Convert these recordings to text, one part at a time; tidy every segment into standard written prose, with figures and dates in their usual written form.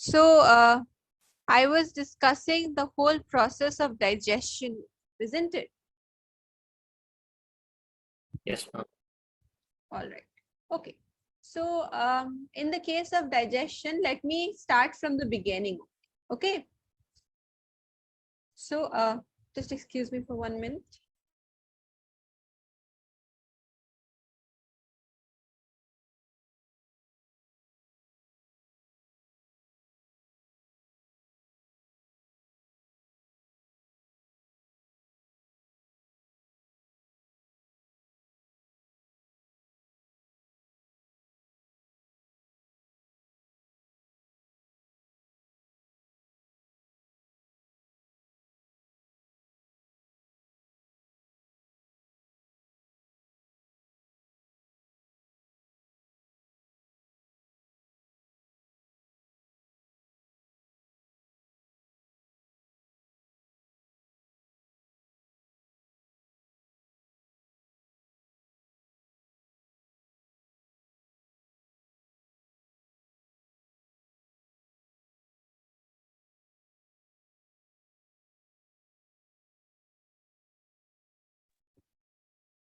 So I was discussing the whole process of digestion, isn't it? Yes, ma'am. All right. Okay. So in the case of digestion, let me start from the beginning. Okay. So just excuse me for 1 minute.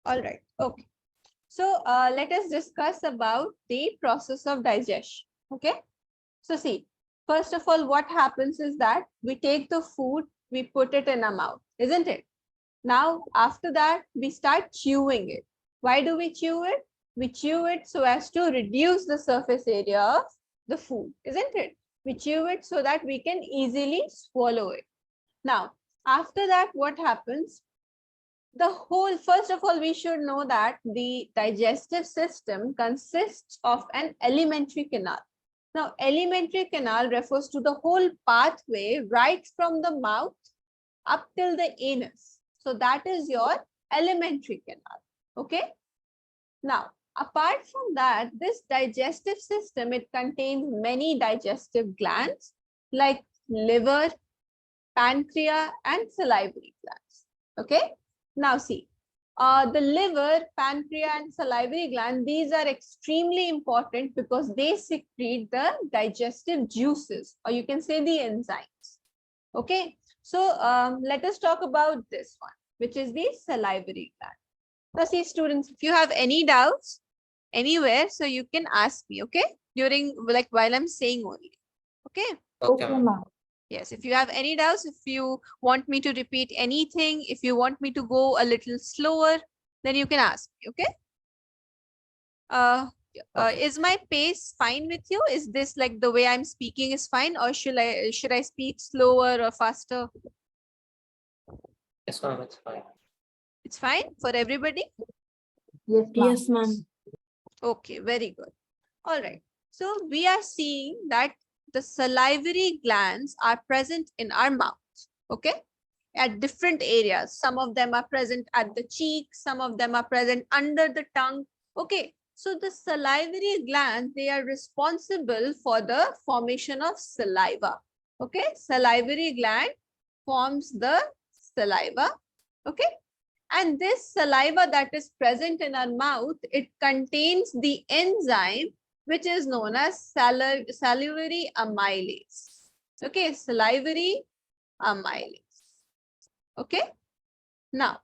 All right. Okay. So let us discuss about the process of digestion. Okay. So see, first of all, what happens is that we take the food, we put it in our mouth, isn't it? Now, after that, we start chewing it. Why do we chew it? We chew it so as to reduce the surface area of the food, isn't it? We chew it so that we can easily swallow it. Now, after that, what happens? First of all, we should know that the digestive system consists of an alimentary canal. Now, alimentary canal refers to the whole pathway right from the mouth up till the anus. So that is your alimentary canal. Okay. Now, apart from that, this digestive system, it contains many digestive glands like liver, pancreas, and salivary glands. Okay. Now see, the liver, pancreas, and salivary gland, these are extremely important because they secrete the digestive juices, or you can say the enzymes. Okay. So let us talk about this one, which is the salivary gland. Now see, students, if you have any doubts anywhere, so you can ask me, okay? During, like, while I'm saying only. Okay. Okay, ma'am. Yes, if you have any doubts, if you want me to repeat anything, if you want me to go a little slower, then you can ask me, okay? Okay. Is my pace fine with you? Is this like the way I'm speaking is fine, or should I speak slower or faster? Yes, ma'am. It's fine. It's fine for everybody? Yes, ma'am. Okay, very good. All right. So we are seeing that the salivary glands are present in our mouth. Okay. At different areas. Some of them are present at the cheek. Some of them are present under the tongue. Okay. So the salivary glands, they are responsible for the formation of saliva. Okay. Salivary gland forms the saliva. Okay. And this saliva that is present in our mouth, it contains the enzyme which is known as salivary amylase. Okay, salivary amylase. Okay. Now,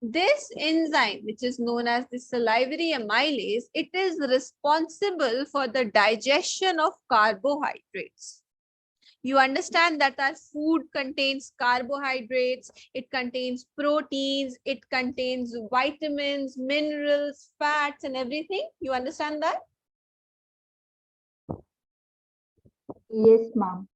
this enzyme, which is known as the salivary amylase, it is responsible for the digestion of carbohydrates. You understand that our food contains carbohydrates, it contains proteins, it contains vitamins, minerals, fats, and everything. You understand that? Yes, ma'am.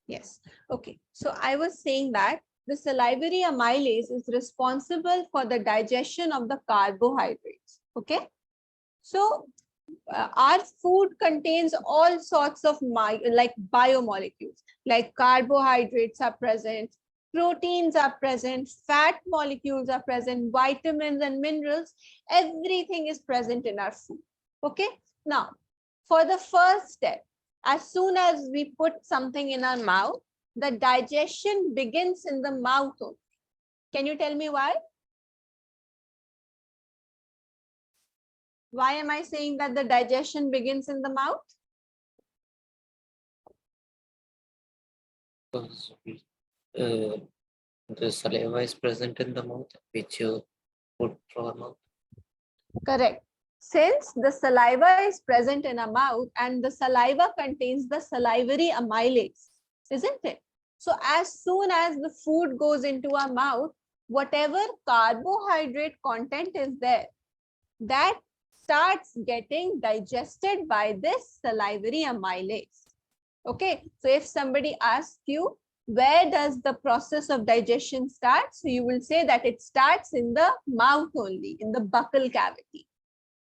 Yes. Okay. So I was saying that the salivary amylase is responsible for the digestion of the carbohydrates. Okay. So our food contains all sorts of like biomolecules, like carbohydrates are present, proteins are present, fat molecules are present, vitamins and minerals, everything is present in our food. Okay. Now, for the first step, as soon as we put something in our mouth, the digestion begins in the mouth only. Can you tell me why? Why am I saying that the digestion begins in the mouth? Because the saliva is present in the mouth, which you put through our mouth. Correct. Since the saliva is present in a mouth and the saliva contains the salivary amylase, isn't it? So as soon as the food goes into our mouth, whatever carbohydrate content is there, that starts getting digested by this salivary amylase. Okay, so if somebody asks you, where does the process of digestion start? So you will say that it starts in the mouth only, in the buccal cavity.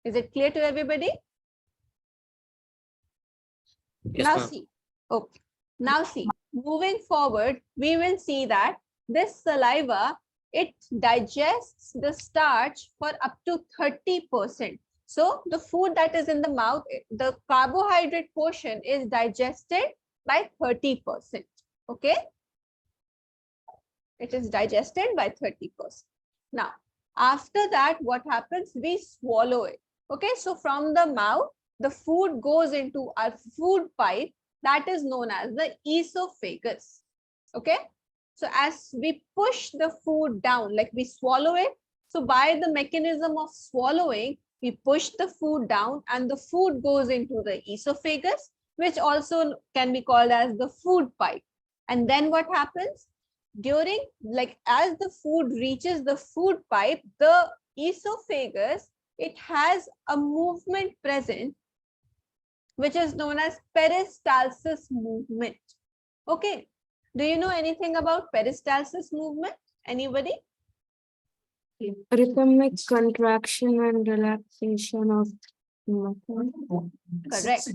Is it clear to everybody? Yes, Now ma'am. see, okay. Now see, moving forward, we will see that this saliva, it digests the starch for up to 30%. So the food that is in the mouth, the carbohydrate portion is digested by 30%. Okay. It is digested by 30%. Now, after that, what happens? We swallow it. Okay. So from the mouth, the food goes into our food pipe that is known as the esophagus. Okay. So as we push the food down, like we swallow it. So by the mechanism of swallowing, we push the food down and the food goes into the esophagus, which also can be called as the food pipe. And then what happens? During, like as the food reaches the food pipe, the esophagus, it has a movement present, which is known as peristalsis movement. Okay. Do you know anything about peristalsis movement? Anybody? Rhythmic contraction and relaxation of muscles. Correct.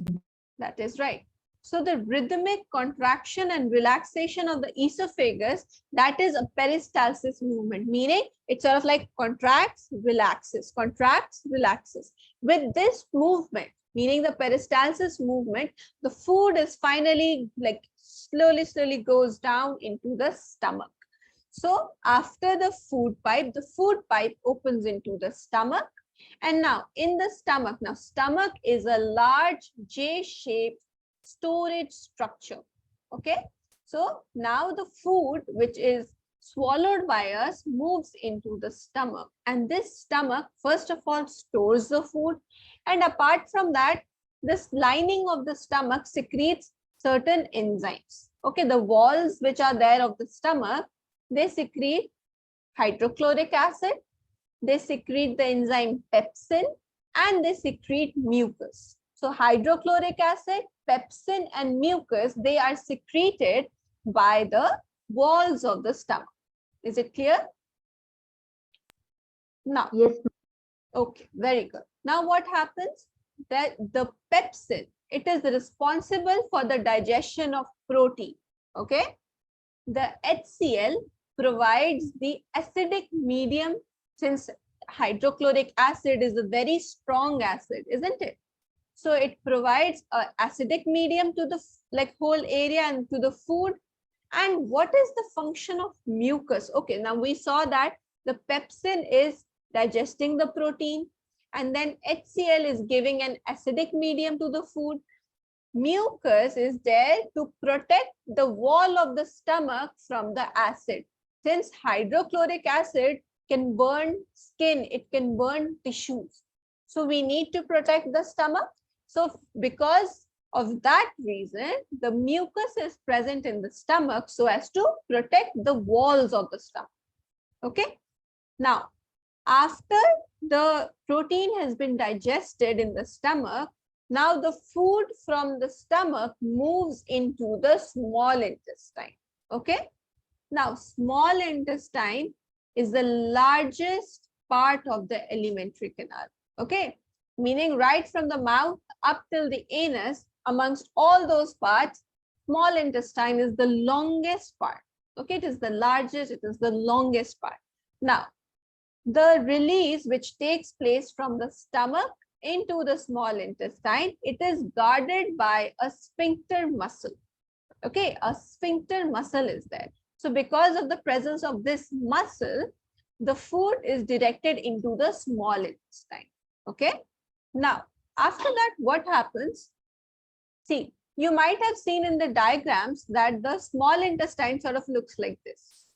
That is right. So the rhythmic contraction and relaxation of the esophagus, that is a peristalsis movement, meaning it sort of like contracts, relaxes, contracts, relaxes. With this movement, meaning the peristalsis movement, the food is finally like slowly goes down into the stomach. So after the food pipe opens into the stomach. And now in the stomach, now stomach is a large J-shaped storage structure. Okay. So now the food which is swallowed by us moves into the stomach. And this stomach, first of all, stores the food. And apart from that, this lining of the stomach secretes certain enzymes. Okay. The walls which are there of the stomach, they secrete hydrochloric acid, they secrete the enzyme pepsin, and they secrete mucus. So hydrochloric acid, pepsin, and mucus, they are secreted by the walls of the stomach. Is it clear? Now, Yes. okay, very good. Now what happens? That the pepsin, it is responsible for the digestion of protein. Okay. The HCl provides the acidic medium, since hydrochloric acid is a very strong acid, isn't it? So it provides an acidic medium to the like whole area and to the food. And what is the function of mucus? Okay, now we saw that the pepsin is digesting the protein, and then HCl is giving an acidic medium to the food. Mucus is there to protect the wall of the stomach from the acid. Since hydrochloric acid can burn skin, it can burn tissues. So we need to protect the stomach. So because of that reason, the mucus is present in the stomach so as to protect the walls of the stomach. Okay. Now, after the protein has been digested in the stomach, Now the food from the stomach moves into the small intestine. Okay. Now small intestine is the largest part of the alimentary canal. Okay. Meaning right from the mouth up till the anus, amongst all those parts, small intestine is the longest part. Okay. It is the largest, it is the longest part. Now, the release which takes place from the stomach into the small intestine, it is guarded by a sphincter muscle. Okay, a sphincter muscle is there. So because of the presence of this muscle, the food is directed into the small intestine. Okay. Now, after that, what happens? See, you might have seen in the diagrams that the small intestine sort of looks like this.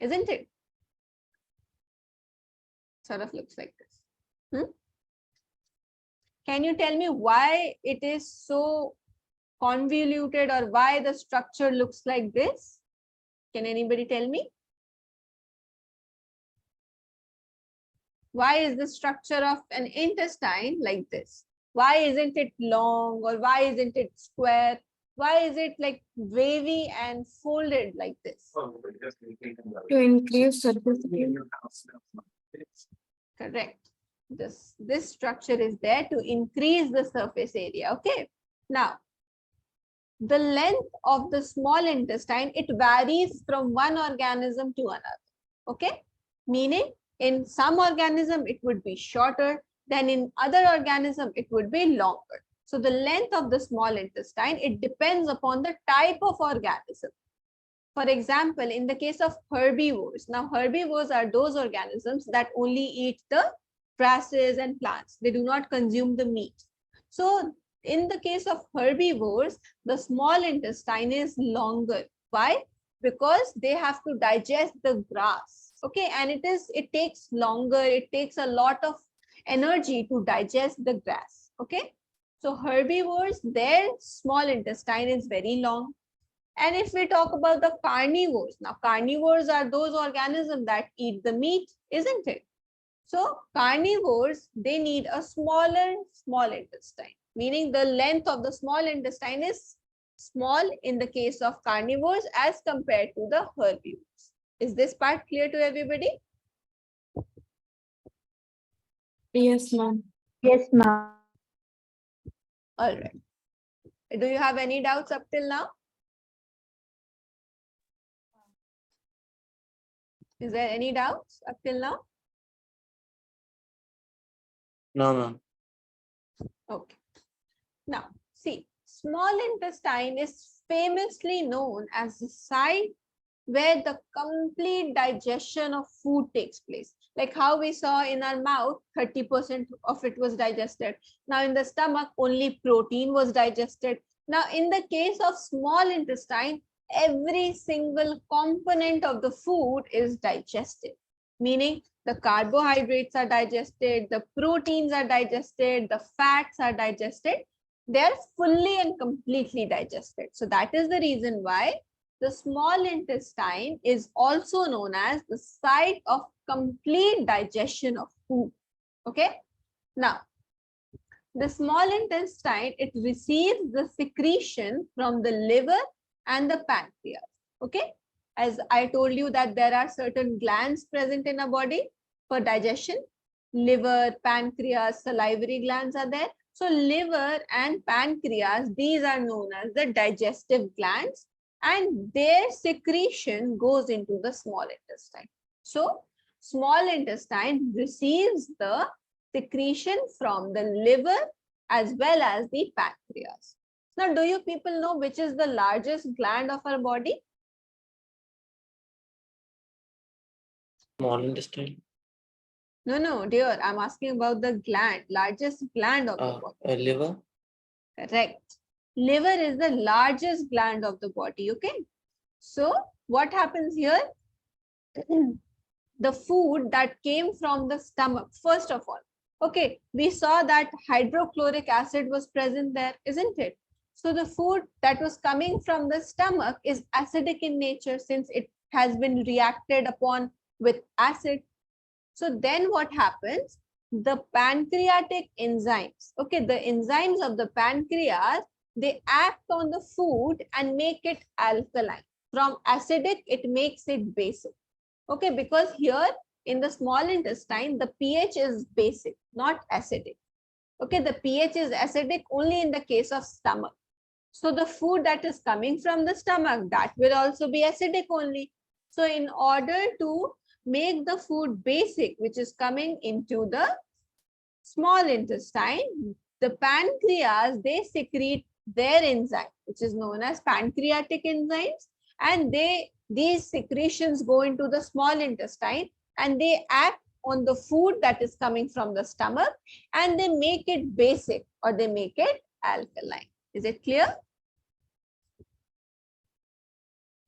Isn't it? Sort of looks like this. Can you tell me why it is so convoluted or why the structure looks like this? Can anybody tell me? Why is the structure of an intestine like this? Why isn't it long, or why isn't it square? Why is it like wavy and folded like this? To increase surface area. Correct. This structure is there to increase the surface area. Okay. Now, the length of the small intestine, it varies from one organism to another. Okay. Meaning, in some organism, it would be shorter. Then in other organism, it would be longer. So the length of the small intestine, it depends upon the type of organism. For example, in the case of herbivores, now herbivores are those organisms that only eat the grasses and plants. They do not consume the meat. So in the case of herbivores, the small intestine is longer. Why? Because they have to digest the grass. Okay, and it takes longer, it takes a lot of energy to digest the grass. Okay, so herbivores, their small intestine is very long. And if we talk about the carnivores, now carnivores are those organisms that eat the meat, isn't it? So carnivores, they need a smaller small intestine, meaning the length of the small intestine is small in the case of carnivores as compared to the herbivores. Is this part clear to everybody? Yes, ma'am. Yes, ma'am. All right. Do you have any doubts up till now? Is there any doubts up till now? No, ma'am. Okay. Now, see, small intestine is famously known as the site where the complete digestion of food takes place. Like how we saw in our mouth, 30% of it was digested. Now in the stomach, only protein was digested. Now in the case of small intestine, every single component of the food is digested, meaning the carbohydrates are digested, the proteins are digested, the fats are digested. They are fully and completely digested. So that is the reason why the small intestine is also known as the site of complete digestion of food. Okay. Now, the small intestine, it receives the secretion from the liver and the pancreas. Okay. As I told you that there are certain glands present in a body for digestion. Liver, pancreas, salivary glands are there. So liver and pancreas, these are known as the digestive glands, and their secretion goes into the small intestine. So small intestine receives the secretion from the liver as well as the pancreas. Now, do you people know which is the largest gland of our body? Small intestine. No, dear, I'm asking about the gland, largest gland of the body. Liver. Correct. Liver is the largest gland of the body. Okay. So what happens here? The food that came from the stomach, first of all. Okay, we saw that hydrochloric acid was present there, isn't it? So the food that was coming from the stomach is acidic in nature since it has been reacted upon with acid. So then what happens? the pancreatic enzymes, okay, the enzymes of the pancreas, they act on the food and make it alkaline. From acidic, it makes it basic. Okay, because here in the small intestine, the pH is basic, not acidic. Okay, the pH is acidic only in the case of stomach. So the food that is coming from the stomach, that will also be acidic only. So in order to make the food basic, which is coming into the small intestine, the pancreas, they secrete their enzyme, which is known as pancreatic enzymes, and these secretions go into the small intestine and they act on the food that is coming from the stomach and they make it basic or they make it alkaline. Is it clear?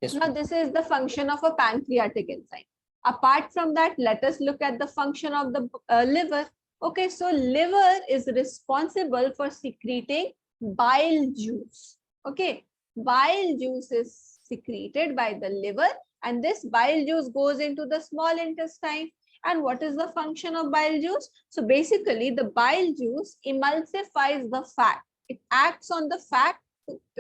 Yes, Now, this is the function of a pancreatic enzyme. Apart from that, let us look at the function of the liver. Okay, so liver is responsible for secreting bile juice. Okay, bile juice is secreted by the liver and this bile juice goes into the small intestine. And what is the function of bile juice? So basically, the bile juice emulsifies the fat. It acts on the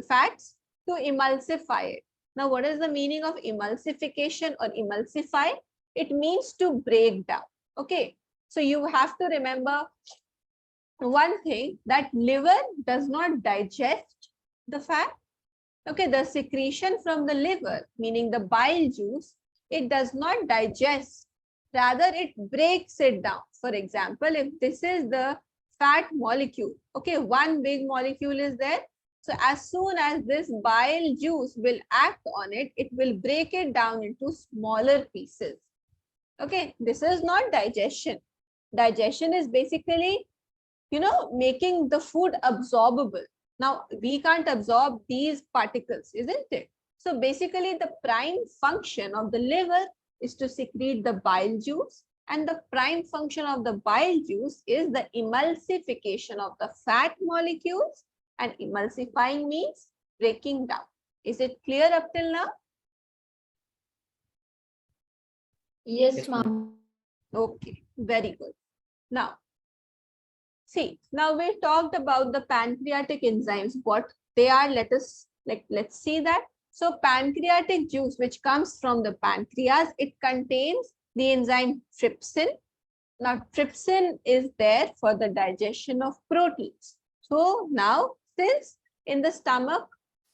fats to emulsify it. Now, what is the meaning of emulsification or emulsify? It means to break down. Okay, so you have to remember one thing, that liver does not digest the fat. Okay, the secretion from the liver, meaning the bile juice, it does not digest, rather it breaks it down. For example, if this is the fat molecule, okay, one big molecule is there. So as soon as this bile juice will act on it, it will break it down into smaller pieces. Okay, this is not digestion. Digestion is basically, making the food absorbable. Now, we can't absorb these particles, isn't it? So basically, the prime function of the liver is to secrete the bile juice, and the prime function of the bile juice is the emulsification of the fat molecules, and emulsifying means breaking down. Is it clear up till now? Yes, ma'am. Okay, very good. Now, see, now we talked about the pancreatic enzymes, what they are. Let's see that. So pancreatic juice, which comes from the pancreas, it contains the enzyme trypsin. Now, trypsin is there for the digestion of proteins. So now, since in the stomach,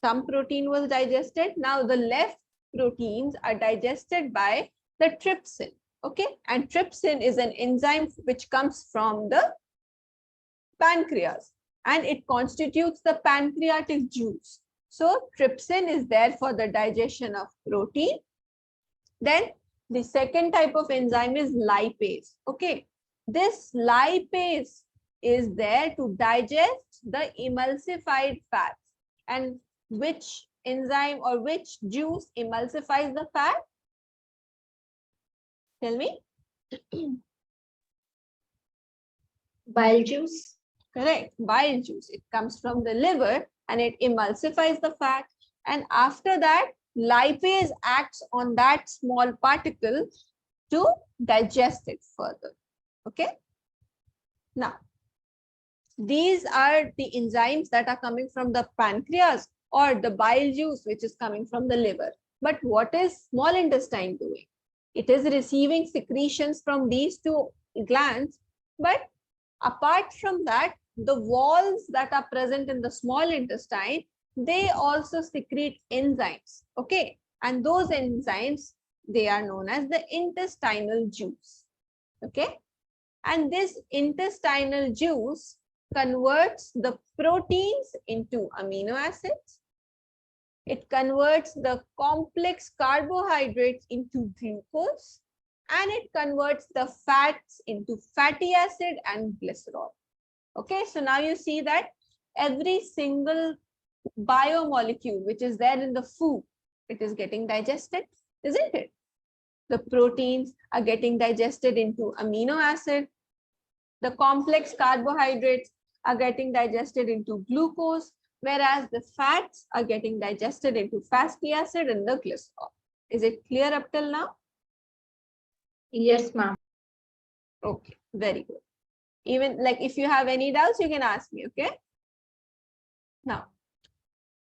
some protein was digested, now the left proteins are digested by the trypsin. Okay, and trypsin is an enzyme which comes from the pancreas and it constitutes the pancreatic juice. So trypsin is there for the digestion of protein. Then the second type of enzyme is lipase. Okay, this lipase is there to digest the emulsified fats. And which enzyme or which juice emulsifies the fat? Tell me. Bile juice. Correct, bile juice. It comes from the liver and it emulsifies the fat. And after that, lipase acts on that small particle to digest it further. Okay. Now, these are the enzymes that are coming from the pancreas or the bile juice, which is coming from the liver. But what is small intestine doing? It is receiving secretions from these two glands. But apart from that, the walls that are present in the small intestine, they also secrete enzymes. Okay. And those enzymes, they are known as the intestinal juice. Okay. And this intestinal juice converts the proteins into amino acids. It converts the complex carbohydrates into glucose, and it converts the fats into fatty acid and glycerol. Okay, so now you see that every single biomolecule which is there in the food, it is getting digested, isn't it? The proteins are getting digested into amino acid. The complex carbohydrates are getting digested into glucose, whereas the fats are getting digested into fatty acid and the glycerol. Is it clear up till now? Yes, ma'am. Okay, very good. Even like if you have any doubts, you can ask me, okay? Now,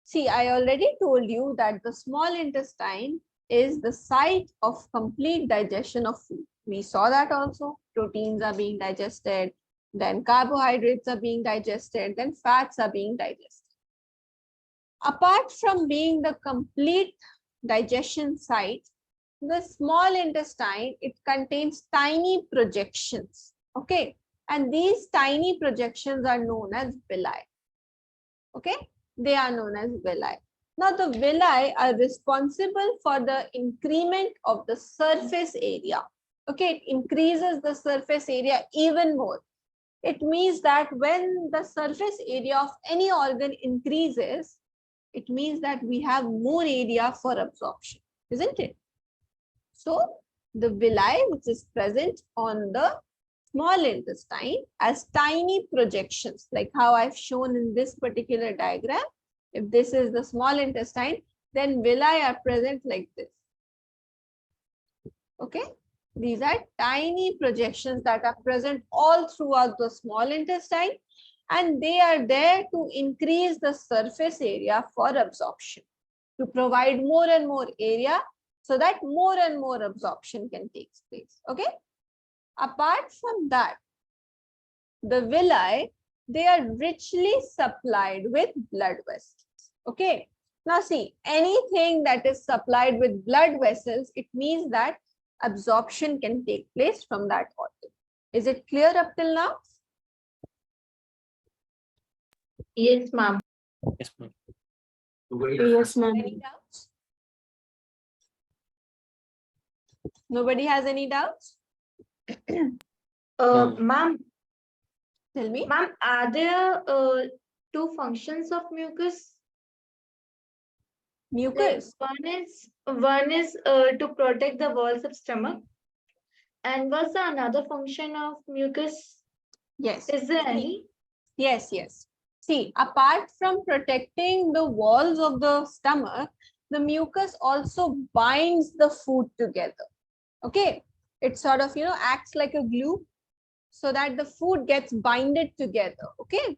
see, I already told you that the small intestine is the site of complete digestion of food. We saw that also. Proteins are being digested, then carbohydrates are being digested, then fats are being digested. Apart from being the complete digestion site, the small intestine, it contains tiny projections, okay? And these tiny projections are known as villi, okay? They are known as villi. Now, the villi are responsible for the increment of the surface area, okay? It increases the surface area even more. It means that when the surface area of any organ increases, it means that we have more area for absorption, isn't it? So the villi, which is present on the small intestine as tiny projections, like how I've shown in this particular diagram. If this is the small intestine, then villi are present like this. Okay, these are tiny projections that are present all throughout the small intestine, and they are there to increase the surface area for absorption, to provide more and more area so that more and more absorption can take place. Okay. Apart from that, the villi, they are richly supplied with blood vessels. Okay. Now see, anything that is supplied with blood vessels, it means that absorption can take place from that organ. Is it clear up till now? Yes, ma'am. Yes, ma'am. Yes, ma'am. Any doubts? Nobody has any doubts? No. Ma'am, Tell me. are there two functions of mucus? Like Mucus. one is to protect the walls of stomach, and what's the another function of mucus? Yes. Is there See, any? yes, yes. See, apart from protecting the walls of the stomach, the mucus also binds the food together. Okay. It sort of, acts like a glue so that the food gets binded together. Okay.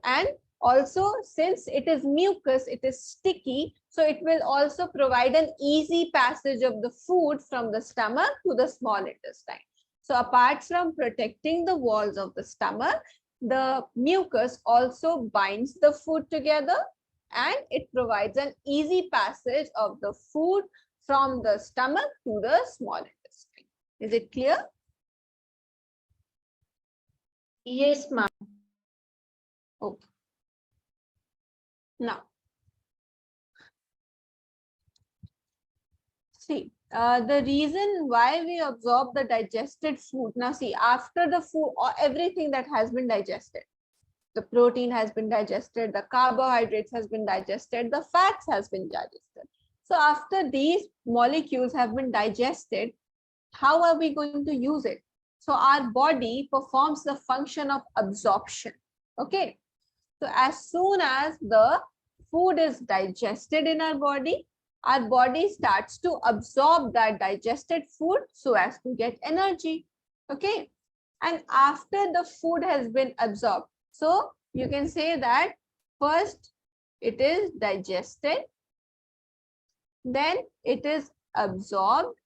And also, since it is mucus, it is sticky, so it will also provide an easy passage of the food from the stomach to the small intestine. So apart from protecting the walls of the stomach, the mucus also binds the food together and it provides an easy passage of the food from the stomach to the small intestine. Is it clear? Yes, ma'am. Okay. Now, see, the reason why we absorb the digested food, now see, after the food or everything that has been digested, the protein has been digested, the carbohydrates has been digested, the fats has been digested. So after these molecules have been digested, how are we going to use it? So our body performs the function of absorption. Okay. So as soon as the food is digested in our body starts to absorb that digested food so as to get energy. Okay. And after the food has been absorbed, so you can say that first it is digested, then it is absorbed.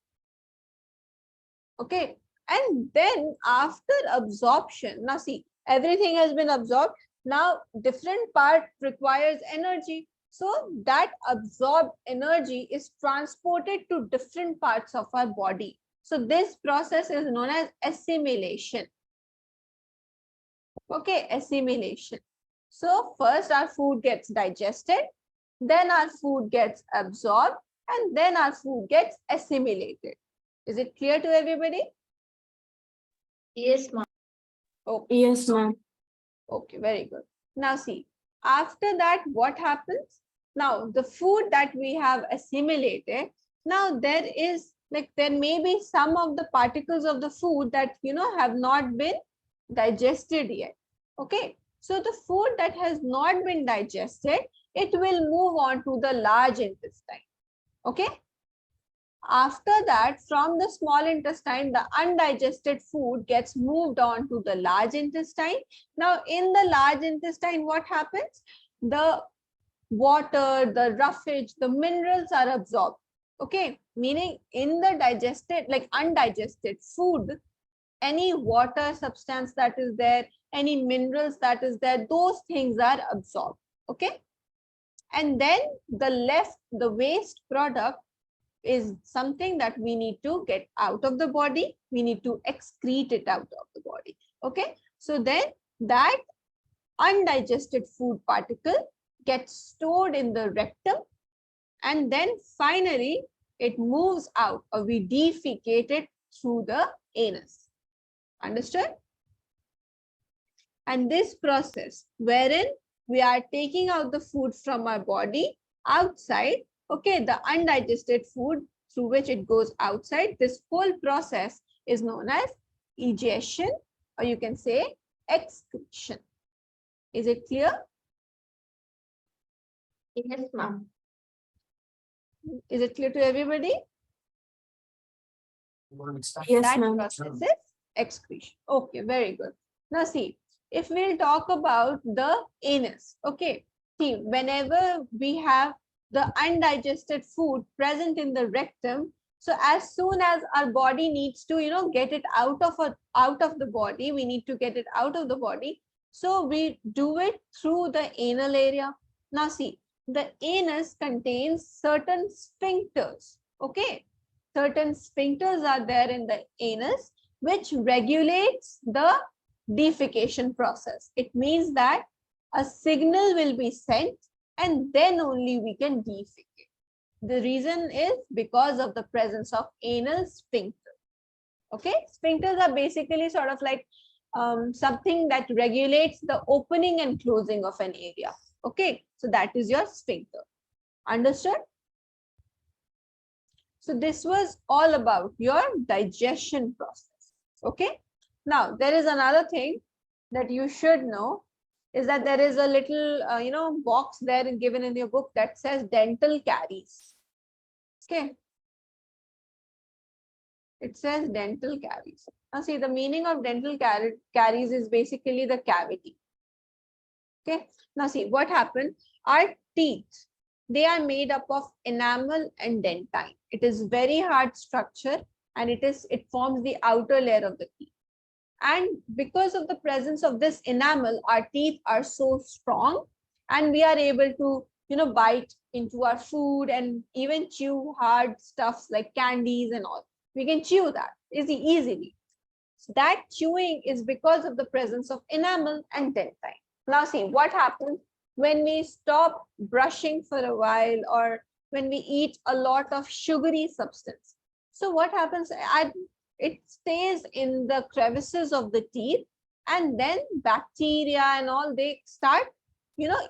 Okay. And then after absorption, now see, everything has been absorbed. Now different part requires energy. So that absorbed energy is transported to different parts of our body. So this process is known as assimilation. Okay, assimilation. So first our food gets digested, then our food gets absorbed, and then our food gets assimilated. Is it clear to everybody? Yes, ma'am. Okay. Yes, ma'am. Okay, very good. Now see, after that, what happens? Now the food that we have assimilated, now there may be some of the particles of the food that have not been digested yet. Okay, so the food that has not been digested, it will move on to the large intestine. Okay, After that, from the small intestine, the undigested food gets moved on to the large intestine. Now, in the large intestine, what happens? The water, the roughage, the minerals are absorbed. Okay, meaning in the digested, like undigested food, any water substance that is there, any minerals that is there, those things are absorbed. Okay, and then the waste product is something that we need to get out of the body. We need to excrete it out of the body. Okay, so then that undigested food particle gets stored in the rectum, and then finally it moves out, or we defecate it through the anus. Understood? And this process wherein we are taking out the food from our body outside, okay, the undigested food through which it goes outside, this whole process is known as egestion, or you can say excretion. Is it clear? Yes, ma'am. Is it clear to everybody? Yes, That ma'am. process is excretion. Okay, very good. Now see, if we'll talk about the anus, okay, see, whenever we have the undigested food present in the rectum, so as soon as our body needs to, get it out of the body, we need to get it out of the body. So we do it through the anal area. Now see, the anus contains certain sphincters, okay? Certain sphincters are there in the anus, which regulates the defecation process. It means that a signal will be sent and then only we can defecate. The reason is because of the presence of anal sphincter. Okay, sphincters are basically sort of like something that regulates the opening and closing of an area. Okay, so that is your sphincter. Understood? So this was all about your digestion process. Okay. Now there is another thing that you should know is that there is a little box there given in your book that says dental caries. Okay. It says dental caries. Now see, the meaning of dental caries is basically the cavity. Okay. Now see what happened. Our teeth, they are made up of enamel and dentine. It is very hard structure and it forms the outer layer of the teeth. And because of the presence of this enamel, our teeth are so strong and we are able to, bite into our food and even chew hard stuffs like candies and all. We can chew that easily. So that chewing is because of the presence of enamel and dentine. Now see what happens when we stop brushing for a while or when we eat a lot of sugary substance. So what happens? It stays in the crevices of the teeth, and then bacteria and all, they start,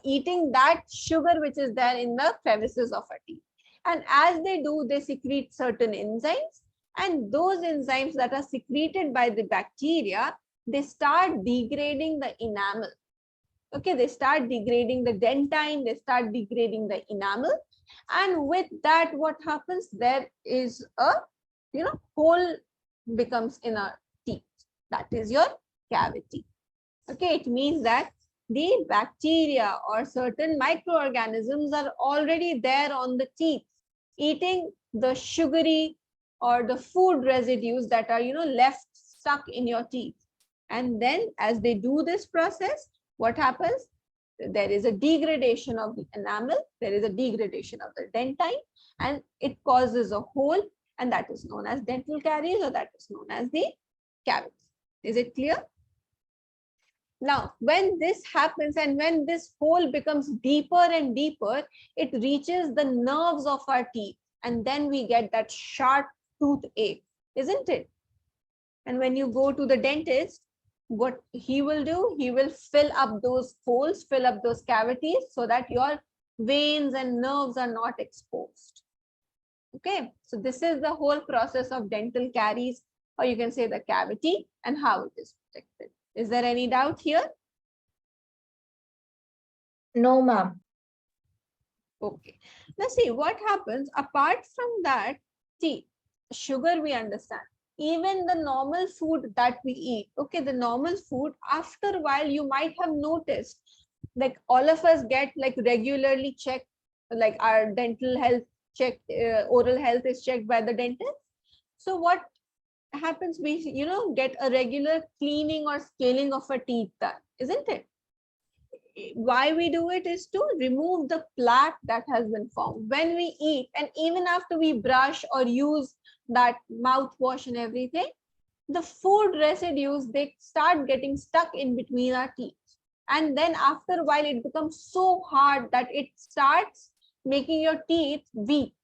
eating that sugar which is there in the crevices of our teeth. And as they do, they secrete certain enzymes, and those enzymes that are secreted by the bacteria, they start degrading the enamel. Okay, they start degrading the dentine, they start degrading the enamel, and with that what happens, there is a hole becomes in our teeth. That is your cavity. Okay, it means that the bacteria or certain microorganisms are already there on the teeth, eating the sugary or the food residues that are left stuck in your teeth. And then as they do this process, what happens? There is a degradation of the enamel, there is a degradation of the dentine, and it causes a hole, and that is known as dental caries, or that is known as the cavity. Is it clear? Now, when this happens and when this hole becomes deeper and deeper, it reaches the nerves of our teeth, and then we get that sharp toothache, isn't it? And when you go to the dentist, what he will do, he will fill up those holes, fill up those cavities so that your veins and nerves are not exposed. Okay, so this is the whole process of dental caries, or you can say the cavity, and how it is protected. Is there any doubt here? No, ma'am. Okay, let's see what happens. Apart from that, See, sugar we understand. Even the normal food that we eat, okay, the normal food, after a while you might have noticed, like all of us get like regularly checked, like our dental health checked, oral health is checked by the dentist. So what happens, we get a regular cleaning or scaling of a teeth done, isn't it? Why we do it is to remove the plaque that has been formed when we eat, and even after we brush or use that mouthwash and everything, the food residues, they start getting stuck in between our teeth, and then after a while it becomes so hard that it starts making your teeth weak.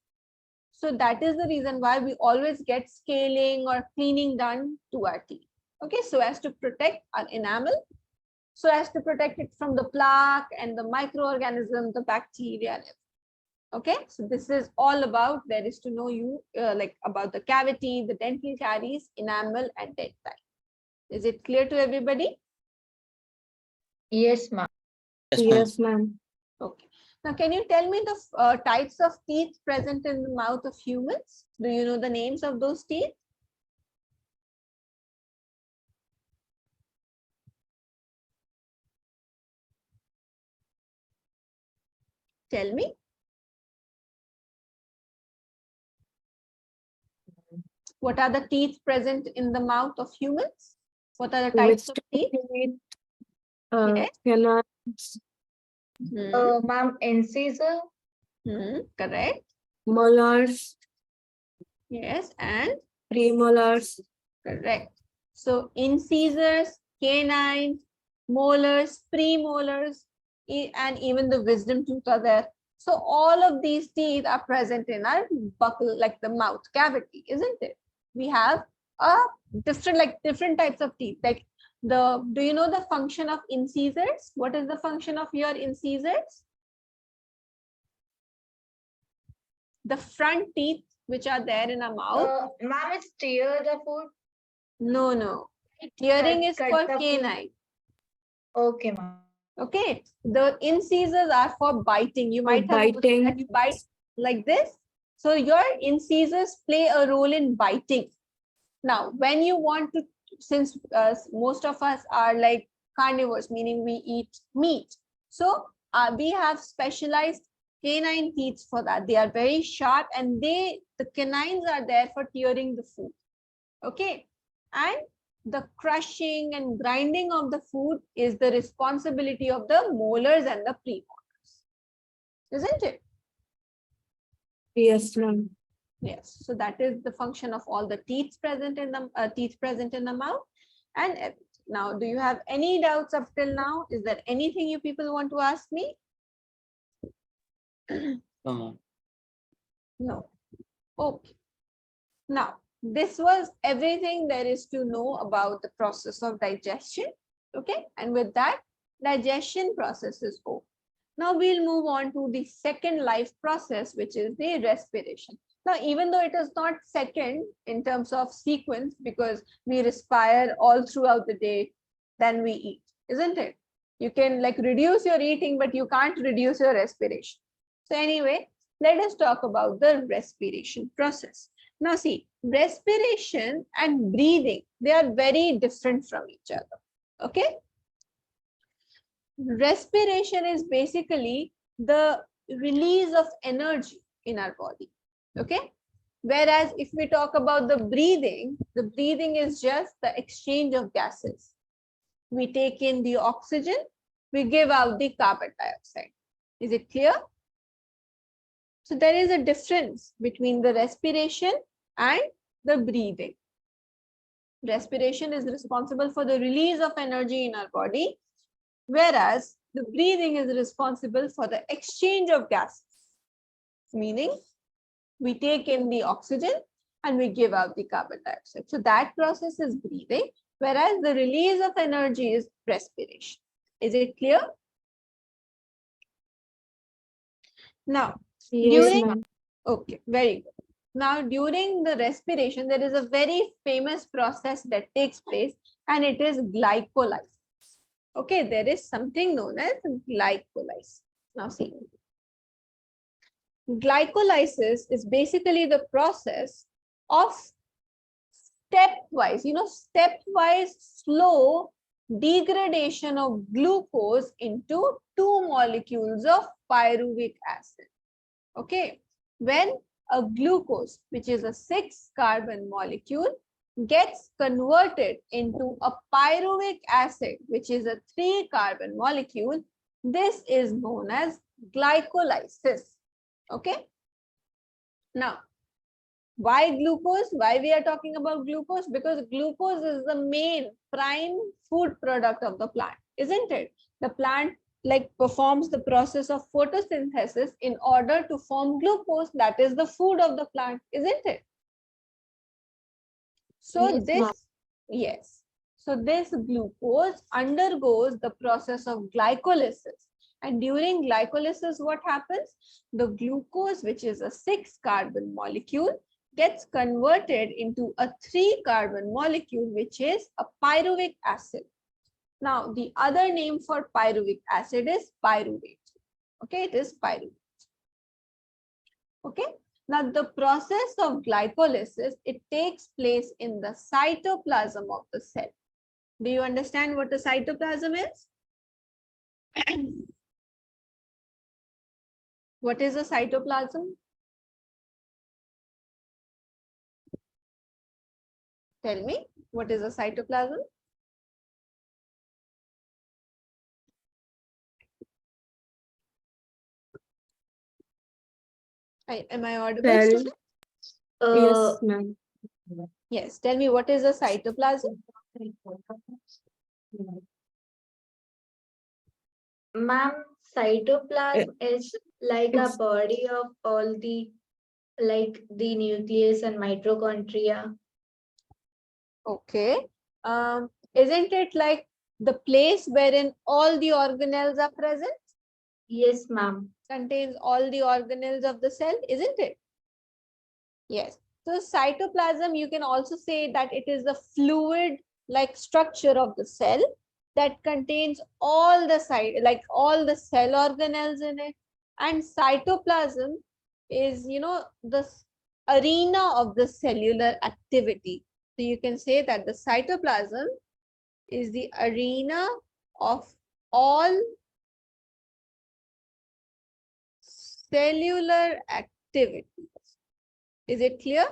So that is the reason why we always get scaling or cleaning done to our teeth, okay, so as to protect our enamel, so as to protect it from the plaque and the microorganisms, the bacteria. Okay, so this is all about, there is to know you like about the cavity, the dental caries, enamel and dentine. Is it clear to everybody? Yes, ma'am. Yes, ma'am. Ma'am. Okay. Now, can you tell me the types of teeth present in the mouth of humans? Do you know the names of those teeth? Tell me. What are the teeth present in the mouth of humans? What are the types of teeth? Yes. Canines, Hmm. ma'am, incisor, Correct. molars, Yes, and premolars, correct. So incisors, canines, molars, premolars, and even the wisdom tooth are there. So all of these teeth are present in our buccal, like the mouth cavity, isn't it? We have a different types of teeth. Like do you know the function of incisors? What is the function of your incisors? The front teeth which are there in our mouth. ma'am, it's tear the food. No. Tearing is cut for the food. canine. Okay, ma'am. Okay, the incisors are for biting. You might have noticed that you bite like this. So your incisors play a role in biting. Now, when you want to, since most of us are like carnivores, meaning we eat meat. So we have specialized canine teeth for that. They are very sharp, and the canines are there for tearing the food. Okay, and the crushing and grinding of the food is the responsibility of the molars and the premolars, isn't it? Yes, ma'am. Yes, so that is the function of all the teeth present in the mouth. And now, do you have any doubts up till now? Is there anything you people want to ask me? No. Okay. Now, this was everything there is to know about the process of digestion. Okay, and with that, digestion process is over. Now we'll move on to the second life process, which is the respiration. Now, even though it is not second in terms of sequence, because we respire all throughout the day, then we eat, isn't it? You can like reduce your eating, but you can't reduce your respiration. So anyway, let us talk about the respiration process. Now see, respiration and breathing, they are very different from each other. Okay. Respiration is basically the release of energy in our body. Okay. Whereas if we talk about the breathing is just the exchange of gases. We take in the oxygen, we give out the carbon dioxide. Is it clear? So there is a difference between the respiration and the breathing. Respiration is responsible for the release of energy in our body, whereas the breathing is responsible for the exchange of gases, meaning we take in the oxygen and we give out the carbon dioxide. So that process is breathing, whereas the release of energy is respiration. Is it clear? Now, okay, very good. Now, during the respiration, there is a very famous process that takes place, and it is glycolysis. Okay, there is something known as glycolysis. Now see, glycolysis is basically the process of stepwise, stepwise slow degradation of glucose into two molecules of pyruvic acid. Okay, when a glucose, which is a 6-carbon molecule, gets converted into a pyruvic acid, which is a 3-carbon molecule, this is known as glycolysis. Okay. Now, why glucose? Why we are talking about glucose? Because glucose is the main prime food product of the plant, isn't it? The plant performs the process of photosynthesis in order to form glucose. That is the food of the plant, isn't it? So Yes, this, ma'am. yes. So this glucose undergoes the process of glycolysis. And during glycolysis, what happens? The glucose, which is a 6-carbon molecule, gets converted into a 3-carbon molecule, which is a pyruvic acid. Now, the other name for pyruvic acid is pyruvate. Okay, it is pyruvate. Okay. Now, the process of glycolysis, it takes place in the cytoplasm of the cell. Do you understand what the cytoplasm is? What is a cytoplasm? Tell me, what is a cytoplasm? Am I audible? Cell. Student? Yes, ma'am. Yes, tell me, what is a cytoplasm? Ma'am, cytoplasm is like a it's- body of all the, like the nucleus and mitochondria. Okay. Isn't it like the place wherein all the organelles are present? Yes, ma'am. Contains all the organelles of the cell, isn't it? Yes. So cytoplasm, you can also say that it is the fluid-like structure of the cell that contains all the all the cell organelles in it. And cytoplasm is, the arena of the cellular activity. So you can say that the cytoplasm is the arena of all cellular activities. Is it clear?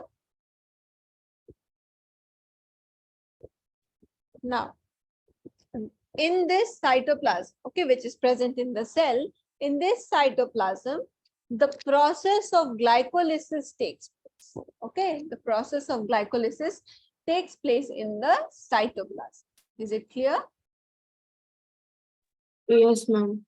Now, in this cytoplasm, okay, which is present in the cell, in this cytoplasm, the process of glycolysis takes place. Okay, the process of glycolysis takes place in the cytoplasm. Is it clear? Yes, ma'am.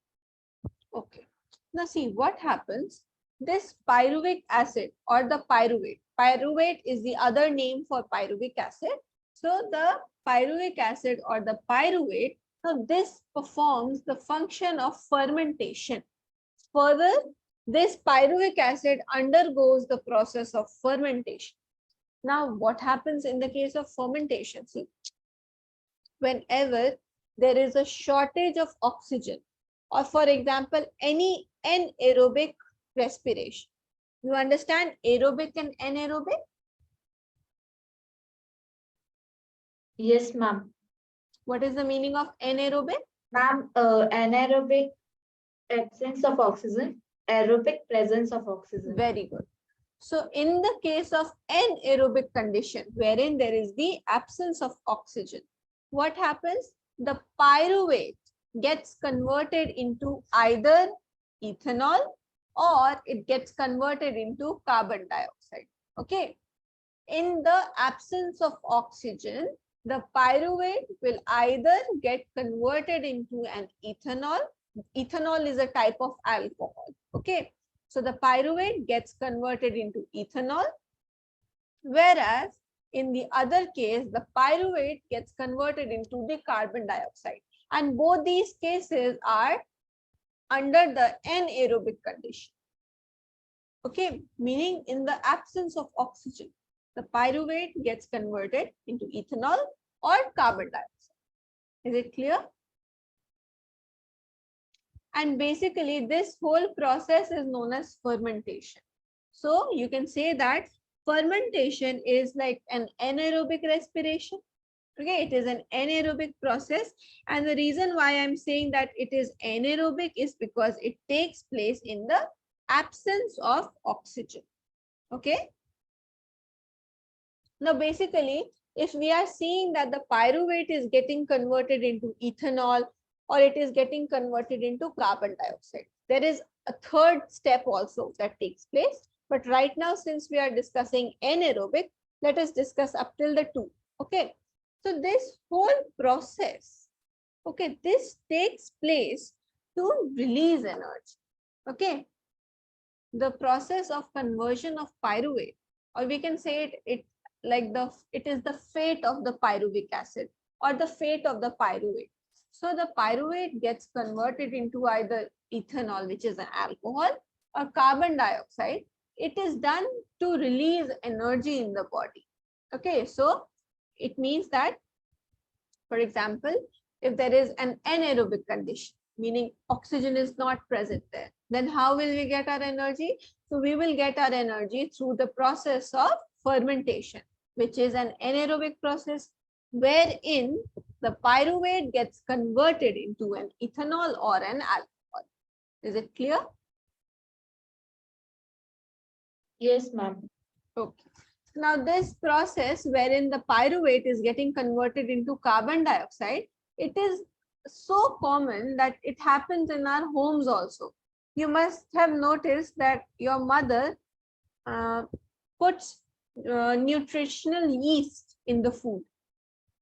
Okay. Now see what happens. This pyruvic acid or the pyruvate. Pyruvate is the other name for pyruvic acid. So the pyruvic acid or the pyruvate, so this performs the function of fermentation. Further, this pyruvic acid undergoes the process of fermentation. Now, what happens in the case of fermentation? See, whenever there is a shortage of oxygen, or for example, any anaerobic respiration. You understand aerobic and anaerobic? Yes, ma'am. What is the meaning of anaerobic? Ma'am, anaerobic absence of oxygen, aerobic presence of oxygen. Very good. So in the case of anaerobic condition, wherein there is the absence of oxygen, what happens? The pyruvate gets converted into either ethanol or it gets converted into carbon dioxide. Okay. In the absence of oxygen, the pyruvate will either get converted into an ethanol. Ethanol is a type of alcohol. Okay. So the pyruvate gets converted into ethanol, whereas in the other case, the pyruvate gets converted into the carbon dioxide. And both these cases are under the anaerobic condition. Okay, meaning in the absence of oxygen, the pyruvate gets converted into ethanol or carbon dioxide. Is it clear? And basically, this whole process is known as fermentation. So you can say that fermentation is like an anaerobic respiration. Okay, it is an anaerobic process, and the reason why I'm saying that it is anaerobic is because it takes place in the absence of oxygen. Okay. Now, basically, if we are seeing that the pyruvate is getting converted into ethanol or it is getting converted into carbon dioxide, there is a third step also that takes place. But right now, since we are discussing anaerobic, let us discuss up till the 2. Okay. So this whole process, okay, this takes place to release energy. Okay. The process of conversion of pyruvate, or we can say it is the fate of the pyruvic acid or the fate of the pyruvate. So the pyruvate gets converted into either ethanol, which is an alcohol, or carbon dioxide. It is done to release energy in the body. Okay, so it means that, for example, if there is an anaerobic condition, meaning oxygen is not present there, then how will we get our energy? So we will get our energy through the process of fermentation, which is an anaerobic process wherein the pyruvate gets converted into an ethanol or an alcohol. Is it clear? Yes, ma'am. Okay. Now this process wherein the pyruvate is getting converted into carbon dioxide, it is so common that it happens in our homes also. You must have noticed that your mother puts nutritional yeast in the food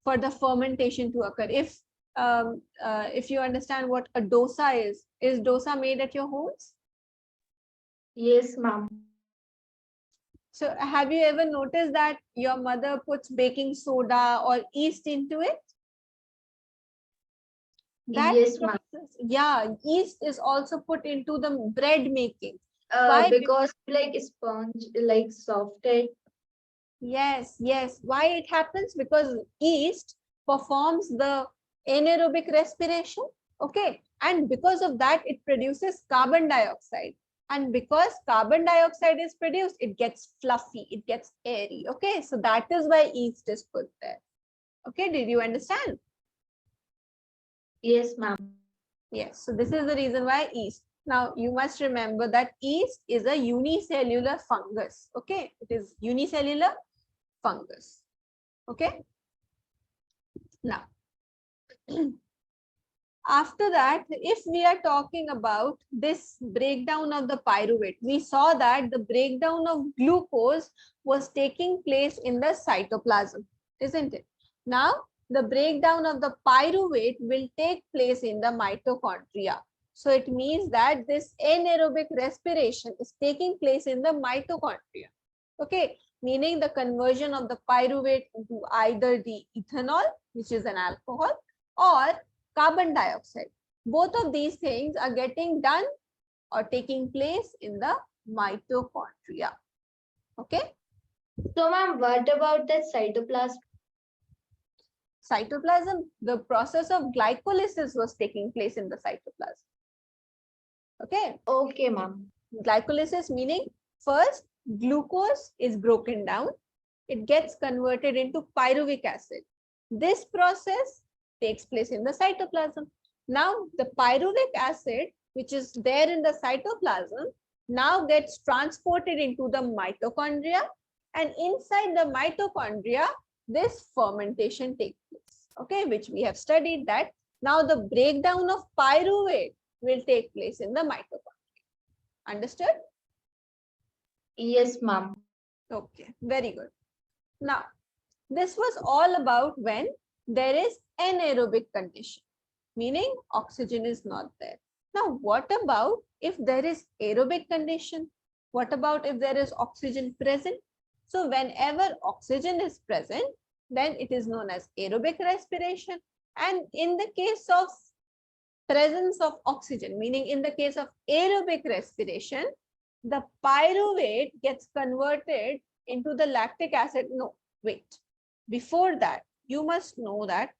for the fermentation to occur. If you understand what a dosa is dosa made at your homes? Yes, ma'am. So have you ever noticed that your mother puts baking soda or yeast into it? That Yes, ma'am. process, yeah, yeast is also put into the bread making. Why? Because like sponge, like softed. Yes, yes. Why it happens? Because yeast performs the anaerobic respiration. Okay. And because of that, it produces carbon dioxide. And because carbon dioxide is produced, it gets fluffy, it gets airy. Okay. So that is why yeast is put there. Okay. Did you understand? Yes, ma'am. Yes. So this is the reason why yeast. Now you must remember that yeast is a unicellular fungus. Okay. It is unicellular fungus. Okay. Now, after that, if we are talking about this breakdown of the pyruvate, we saw that the breakdown of glucose was taking place in the cytoplasm, isn't it? Now, the breakdown of the pyruvate will take place in the mitochondria. So it means that this anaerobic respiration is taking place in the mitochondria. Okay, meaning the conversion of the pyruvate into either the ethanol, which is an alcohol, or carbon dioxide. Both of these things are getting done or taking place in the mitochondria. Okay. So, ma'am, what about that cytoplasm? Cytoplasm, the process of glycolysis was taking place in the cytoplasm. Okay. Okay, ma'am. Glycolysis meaning first glucose is broken down. It gets converted into pyruvic acid. This process takes place in the cytoplasm. Now the pyruvic acid, which is there in the cytoplasm, now gets transported into the mitochondria, and inside the mitochondria, this fermentation takes place. Okay, which we have studied that now the breakdown of pyruvate will take place in the mitochondria. Understood? Yes, ma'am. Okay, very good. Now, this was all about when there is anaerobic condition, meaning oxygen is not there. Now, what about if there is aerobic condition? What about if there is oxygen present? So, whenever oxygen is present, then it is known as aerobic respiration. And in the case of presence of oxygen, meaning in the case of aerobic respiration, the pyruvate gets converted into the lactic acid. No, wait. Before that, you must know that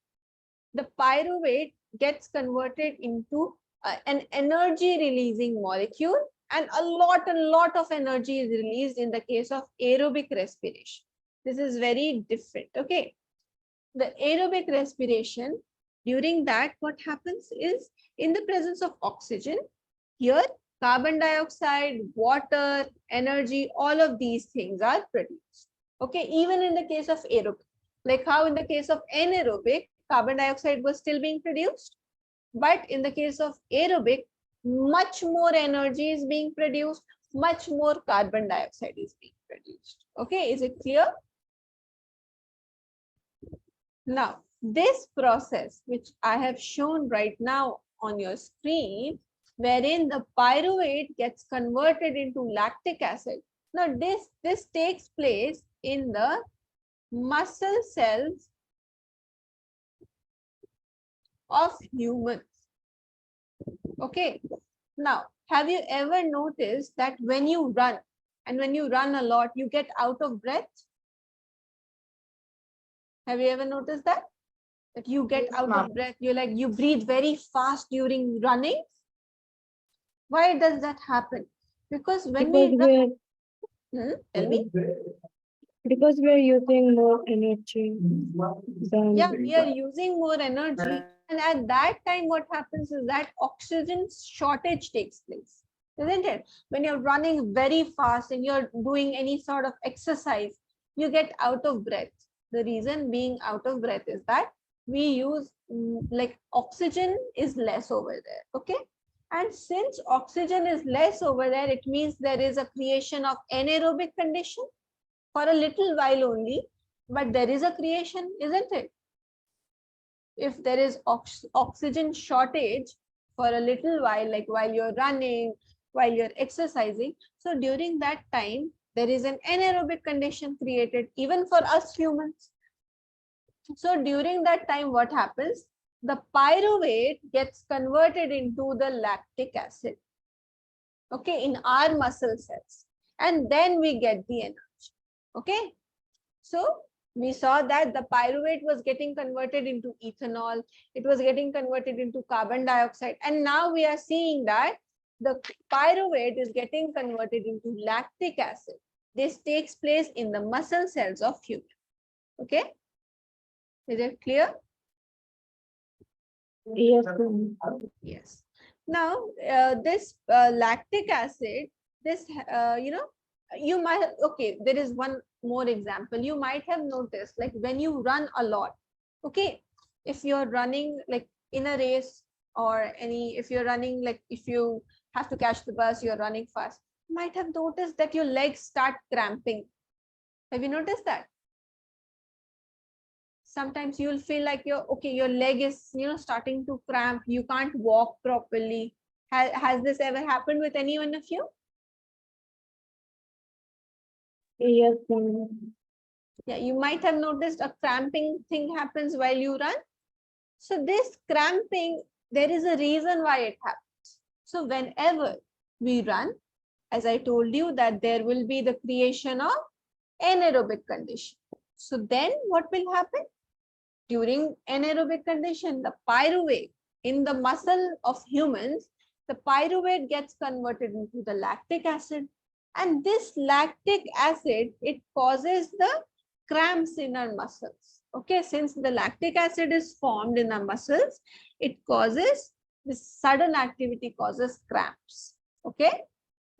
the pyruvate gets converted into an energy releasing molecule, and a lot of energy is released in the case of aerobic respiration. This is very different. Okay, the aerobic respiration, during that what happens is, in the presence of oxygen, here carbon dioxide, water, energy, all of these things are produced. Okay, even in the case of aerobic, like how in the case of anaerobic, carbon dioxide was still being produced, but in the case of aerobic, much more energy is being produced, much more carbon dioxide is being produced. Okay, is it clear? Now, this process, which I have shown right now on your screen, wherein the pyruvate gets converted into lactic acid. Now, this takes place in the muscle cells of humans. Okay. Now, have you ever noticed that when you run, and when you run a lot, you get out of breath? Have you ever noticed that? That you get out of breath, you breathe very fast during running? Why does that happen? Because when we run, tell me. Because we are using more energy than Yeah, we are using more energy, and at that time what happens is that oxygen shortage takes place, isn't it? When you're running very fast and you're doing any sort of exercise, you get out of breath. The reason being out of breath is that we use like oxygen is less over there. Okay, and since oxygen is less over there, it means there is a creation of anaerobic condition for a little while only, but there is a creation, isn't it? If there is oxygen shortage for a little while, like while you're running, while you're exercising, so during that time, there is an anaerobic condition created even for us humans. So during that time, what happens? The pyruvate gets converted into the lactic acid, okay, in our muscle cells, and then we get the energy. Okay, so we saw that the pyruvate was getting converted into ethanol, it was getting converted into carbon dioxide, and now we are seeing that the pyruvate is getting converted into lactic acid. This takes place in the muscle cells of human. Okay, is it clear? yes, ma'am. Yes. Now, this lactic acid, this, you might, okay, there is one more example. You might have noticed, like when you run a lot, okay, if you're running like in a race or if you're running, like if you have to catch the bus, you're running fast, you might have noticed that your legs start cramping. Have you noticed that? Sometimes you'll feel like your leg is, starting to cramp. You can't walk properly. Has this ever happened with any one of you? Yes, ma'am. Yeah, you might have noticed a cramping thing happens while you run. So this cramping, there is a reason why it happens. So whenever we run, as I told you, that there will be the creation of anaerobic condition. So then what will happen? During anaerobic condition, the pyruvate in the muscle of humans, the pyruvate gets converted into the lactic acid. And this lactic acid, it causes the cramps in our muscles. Okay, since the lactic acid is formed in the muscles, it causes this sudden activity causes cramps. Okay,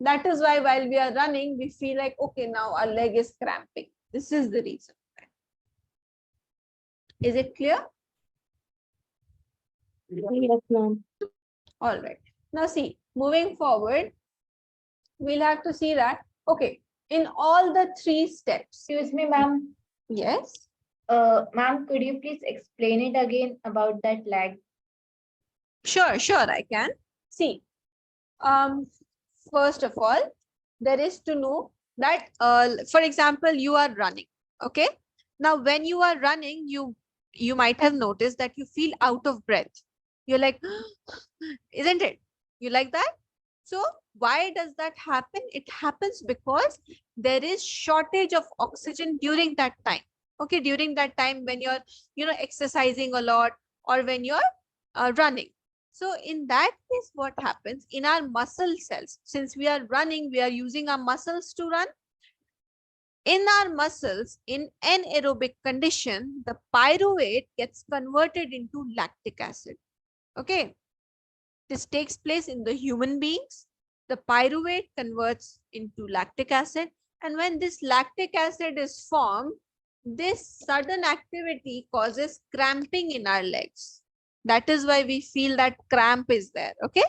that is why while we are running, we feel like, okay, now our leg is cramping. This is the reason. Is it clear? Yes, ma'am. All right. Now see, moving forward, we'll have to see that, okay, in all the 3 steps. Excuse me, ma'am. Yes. Ma'am, could you please explain it again about that lag? Sure, I can. See, first of all, there is to know that, for example, you are running. Okay. Now, when you are running, you might have noticed that you feel out of breath. You're like, isn't it? You like that? So why does that happen? It happens because there is shortage of oxygen during that time. Okay, during that time when you're, exercising a lot or when you're running. So in that case, what happens in our muscle cells? Since we are running, we are using our muscles to run. In our muscles, in anaerobic condition, the pyruvate gets converted into lactic acid. Okay. This takes place in the human beings. The pyruvate converts into lactic acid. And when this lactic acid is formed, this sudden activity causes cramping in our legs. That is why we feel that cramp is there. Okay.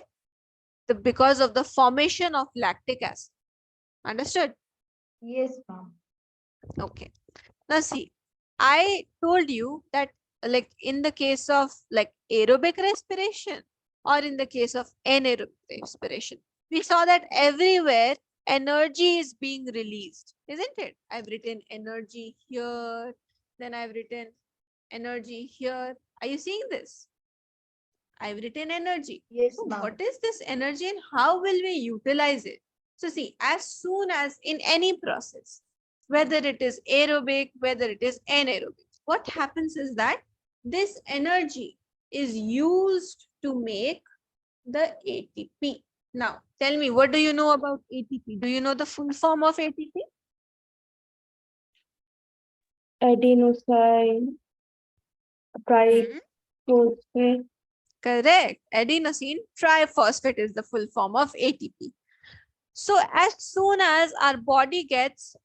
Because of the formation of lactic acid. Understood? Yes, ma'am. Okay. Now see, I told you that like in the case of like aerobic respiration or in the case of anaerobic respiration, we saw that everywhere energy is being released, isn't it? I've written energy here, then I've written energy here. Are you seeing this? I've written energy. Yes, So ma'am. what is this energy and how will we utilize it? So see, as soon as in any process, whether it is aerobic, whether it is anaerobic, what happens is that this energy is used to make the ATP. Now, tell me, what do you know about ATP? Do you know the full form of ATP? Adenosine Hmm? triphosphate. Correct. Adenosine triphosphate is the full form of ATP. So as soon as our body gets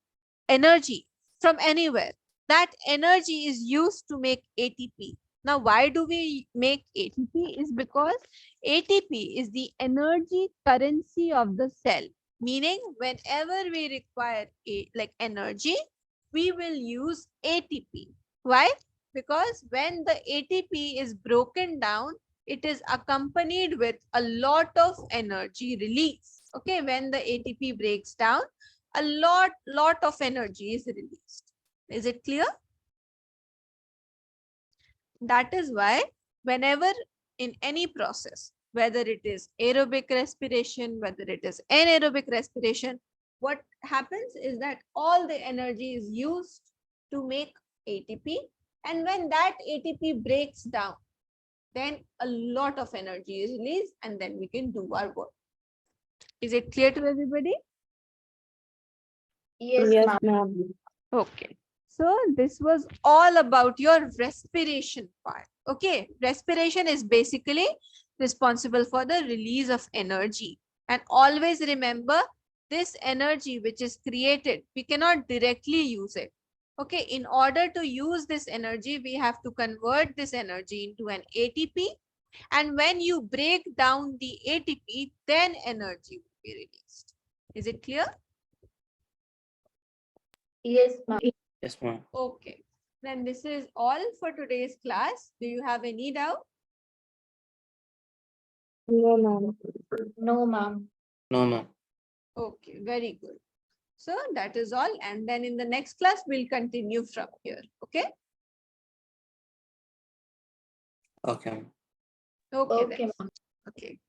energy from anywhere, that energy is used to make ATP. Now, why do we make ATP? Is because ATP is the energy currency of the cell. Meaning, whenever we require like energy, we will use ATP. Why? Because when the ATP is broken down, it is accompanied with a lot of energy release. Okay, when the ATP breaks down, a lot of energy is released. Is it clear? That is why whenever in any process, whether it is aerobic respiration, whether it is anaerobic respiration, what happens is that all the energy is used to make ATP. And when that ATP breaks down, then a lot of energy is released and then we can do our work. Is it clear to everybody? Yes, Yes, ma'am. ma'am. Okay. So this was all about your respiration part. Okay. Respiration is basically responsible for the release of energy. And always remember, this energy which is created, we cannot directly use it. Okay. In order to use this energy, we have to convert this energy into an ATP. And when you break down the ATP, then energy will be released. Is it clear? Yes, ma'am. Yes, ma'am. Okay, then this is all for today's class. Do you have any doubt? No, ma'am. No, ma'am. No, ma'am. Okay, very good. So that is all. And then in the next class, we'll continue from here. Okay. Okay, ma'am. Okay, Okay, then. ma'am. Okay.